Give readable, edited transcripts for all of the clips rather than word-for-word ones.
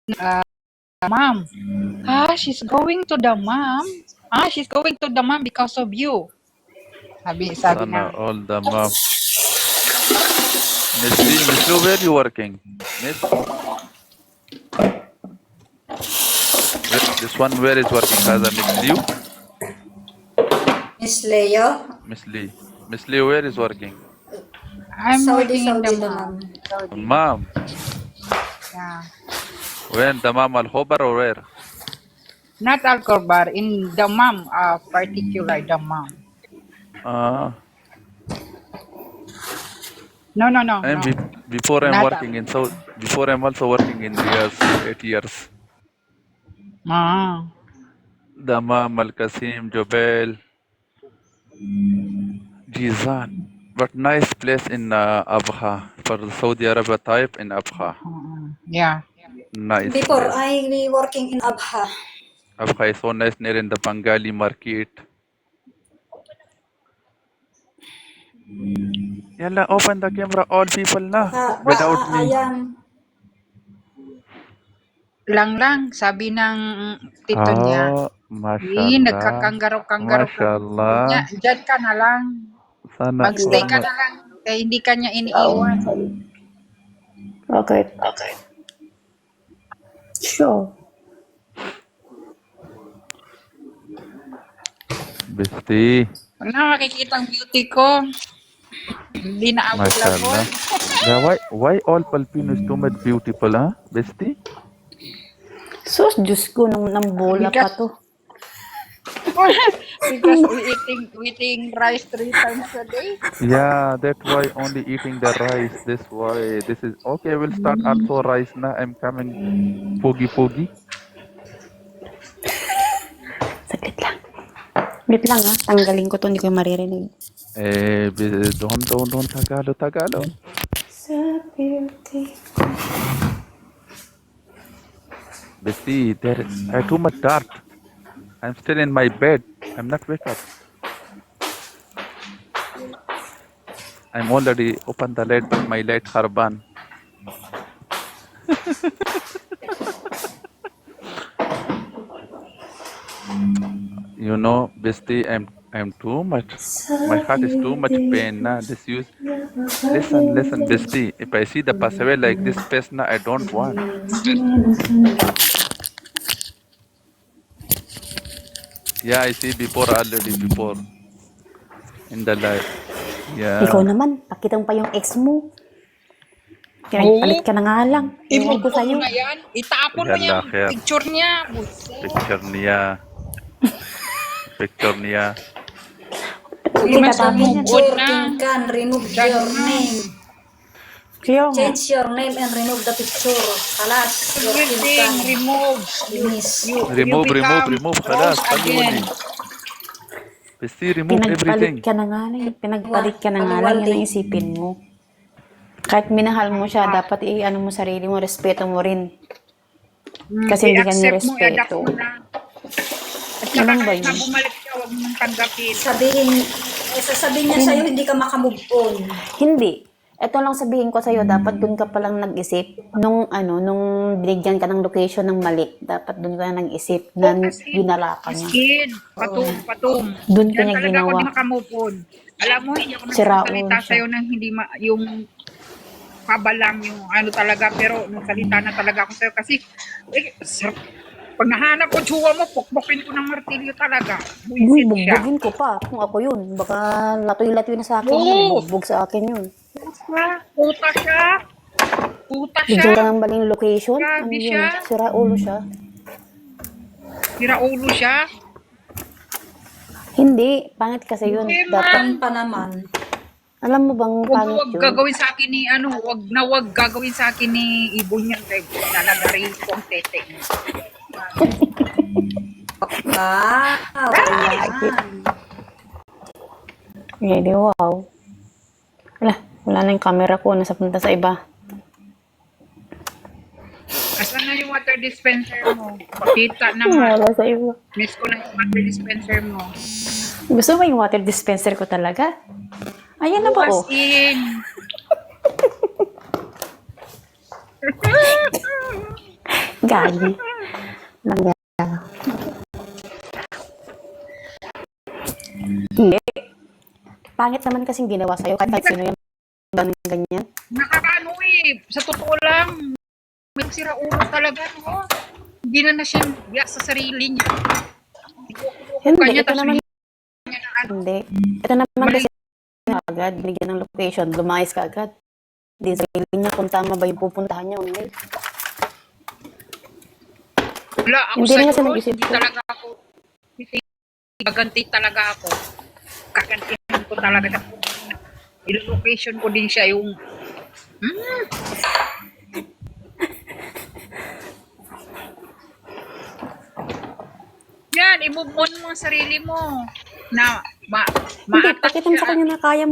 Mom. She's going to the mom. She's going to the mom because of you. Sabi Sana na. all the mom. Miss Lou, where you working? Miss? This one where is working? Kaza Miss Liu? Miss Leo? Miss Lee. Miss Liu, where is working? I'm Saudi, working in the Saudi the mom. mom. Saudi. Mom. Yeah. When the mom Al Khobar or where? Not Al-Korbar, in the mom, particular the mom. No. Before I'm Not working in Saudi. Before I'm also working in Riyadh for 8 years. The mom Al Qasim, Jubail, Jizan. But nice place in Abha. For the Saudi Arabia type in Abha. Yeah. Nice Before, place. I be working in Abha. Abha is so nice near in the Bengali market. Yalla, open the camera, all people na. Without me. Ayam. Lang, sabi ng tito niya. Mashallah. Nagkakanggaro-kanggaro Mashallah. niya. Diyan ka na lang. Sana Magstay ka all. na lang. Kaya hindi ka niya iniiwan. Okay. Sure. Besti. Pag na makikita ang beauty ko, hindi na Mashallah. abot-labot. Why all Filipinos too much beautiful, huh? Besti? Sus, Diyos ko, nang bola pa to. Because we eating rice 3 times a day. Yeah, that's why only eating the rice. This why. This is okay. We'll start also rice na. I'm coming. Pogi. Saglit lang. Wait lang ha, tanggalin ko to, hindi ko maririnig. Don't Tagalog. Sa beauty. Besti, there is too much dark. I'm still in my bed. I'm not wake up. I'm already open the light, but my light harban. You know, Besti, I'm too much. My heart is too much pain na. Listen, Besti. If I see the passaway like this face na, I don't want. Yeah, I see already before. In the life. Yeah. Ikaw naman, pakitang pa yung ex mo. Pinagpalit ka na nga lang. Ewan ko sa'yo. Mo na yan. Itapon mo Yalla, yung khair. picture niya. Picture niya. Itatapon yan. King Khan, remove your name. Kaya nga. Change your name and remove the picture. Kalas, your King Everything Khan. remove. Finish. Remove. Khalas, Rose again. Besti, remove everything. Pinagpalit ka na nga lang. Yun ang isipin mo. Kahit minahal mo siya, dapat i-ano mo sarili mo, respeto mo rin. Kasi hindi ka niya I-accept mo, i-adapt respeto. mo na. At saka Ganun ba kahit yun? na bumalik ka, huwag mong tanggapin. Sasabihin niya sa'yo, hindi ka makamove on. Hindi. Ito lang sabihin ko sa'yo, dapat dun ka palang nag-isip. Nung binigyan ka ng location ng mali, dapat dun ka nag-isip na ginala ka niya. Skin, patum. Dun ka Yan niya talaga ginawa. ako di makamove on. Alam mo, hindi ako Sira nagsasalita ulo siya. sa'yo ng hindi yung pabalang yung ano talaga, pero nagsalita na talaga ako sa'yo kasi pag nahanap ko tsuwa mo, pukpukin ko ng martilyo talaga. Buisit siya. Bugbugin ko pa kung ako yun. Baka latoy-latoy na sa akin Oo. yun. Bugbog sa akin yun. Puta siya. Bigyan ka ng baling location. Grabe Ano yun? siya. Sira ulo siya. Sira ulo siya. Hindi. Pangit kasi yun. Hindi, Dapat, Pan pa naman. alam mo bang pangit Huwag yun? gagawin sa akin ni wag gagawin sa akin ni Ibon yan kay lalagarin ko ang tete. Really, wow. Wala na yung camera ko. Nasa punta sa iba. Asan na yung water dispenser mo? Pakita naman. Wala sa iba. Miss ko na yung water dispenser mo. Gusto mo yung water dispenser ko talaga? Ayan na ba oh? As in. Gagi. Lang. Hindi. Pangit naman kasing ginawa sa'yo kahit sino yung ganyan. Nakakaano sa totoo lang, may sira ulo talaga, no? Hindi na siya biya sa sarili niya. Hindi, Kanya, ito tapos naman, niya na ano. hindi. Ito naman kasi agad, binigyan ng location, lumayas ka agad. Hindi sa sarili niya kung tama ba yung pupuntahan niya o hindi. Wala, ako Hindi sa'yo, na kasi nag-isip hindi ko. talaga ako. Gaganti talaga ako. Kagantihan ko talaga. Il-location ko din siya yung yan, i-move on mo ang sarili mo na Hindi, ma-attack pakita mo sa siya. kanya na kaya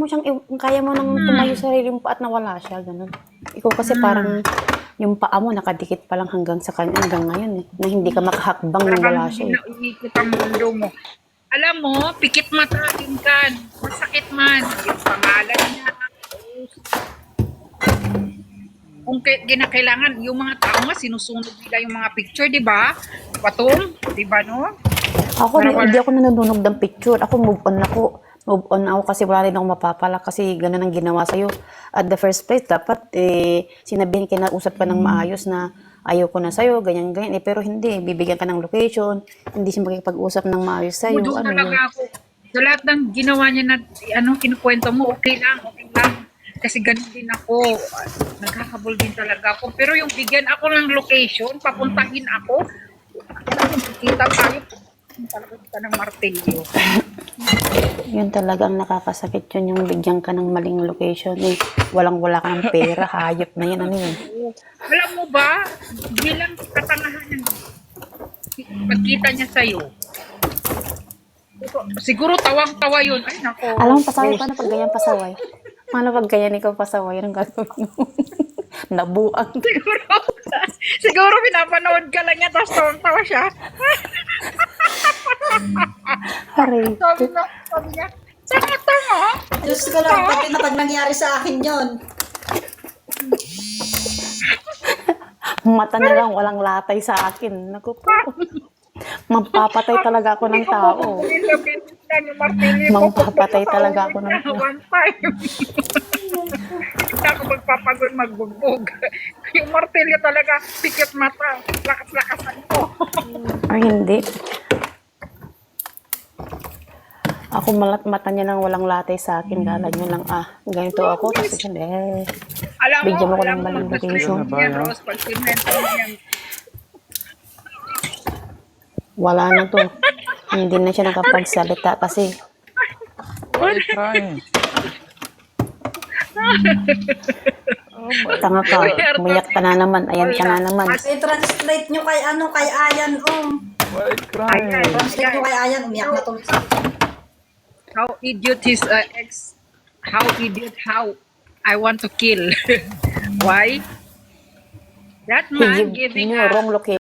mo nang tumayo sa sarili mo pa at nawala siya, ganun. Ikaw kasi parang yung paa mo nakadikit pa lang hanggang sa kanya, hanggang ngayon eh, na hindi ka makahakbang nung wala Parang siya hindi eh. na umiikot ang mundo mo. Alam mo, pikit mata din kan. Masakit man. Yung pangalan niya. Kung ginakailangan, yung mga tao nga, sinusunod nila yung mga picture, di ba? Patong, di ba no? Ako, hindi ako nanonood ng picture. Ako, move on ako. Move on ako kasi wala rin akong mapapala kasi ganun ang ginawa sa'yo. At the first place, dapat sinabihin kinausap ka ng maayos na ayaw ko na sa'yo, ganyan-ganyan. Pero hindi, bibigyan ka ng location, hindi siya makipag-usap ng maayos sa'yo. Doon Ano yun? talaga ako. Sa lahat ng ginawa niya na, kinukwento mo, okay lang, okay lang. Kasi ganun din ako. Nagkakabol din talaga ako. Pero yung bigyan ako ng location, papuntahin ako, kita tayo, talaga kita ng martilyo. Yun talaga ang nakakasakit yun, yung bigyan ka ng maling location eh. Walang-wala ka ng pera, hayop na yan, ano yun. Alam mo ba, bilang katangahan, pagkita niya sa'yo, siguro tawang-tawa yun. Ay, nako. Alam mo, pasaway, paano pag ganyan pasaway? Paano pag ganyan ikaw pasaway? Anong gagawin mo? Nabuang. Siguro pinapanood ka lang niya, tapos tawang-tawa siya. Aray. Sabi niya, tanga-tanga. Diyos ko lang, pati na pag nangyari sa akin yon. Mata niya lang, walang latay sa akin. Naku po. Mapapatay talaga ako ng tao. Mapapatay talaga ako ng tao. One time. Hindi ako magpapagod magbugbog. Yung martilyo talaga, pikit mata. Lakas-lakasan ko. Ay, hindi. Ako mata niya nang walang latay sa akin. Kala niyo lang, ganito ako. Tapos hindi. Bigyan mo ko ng maling location. Rose, pag sinento mo yan, Wala na to. Hindi na siya nakapagsalita kasi Why crying? tanga ka. Umiyak ka na naman. Ayan ka na naman. I-translate nyo kay Ayan, Why crying? Translate nyo kay Ayan, umiyak na to. how idiot his ex, how I want to kill. Why? That He man give giving you a wrong location.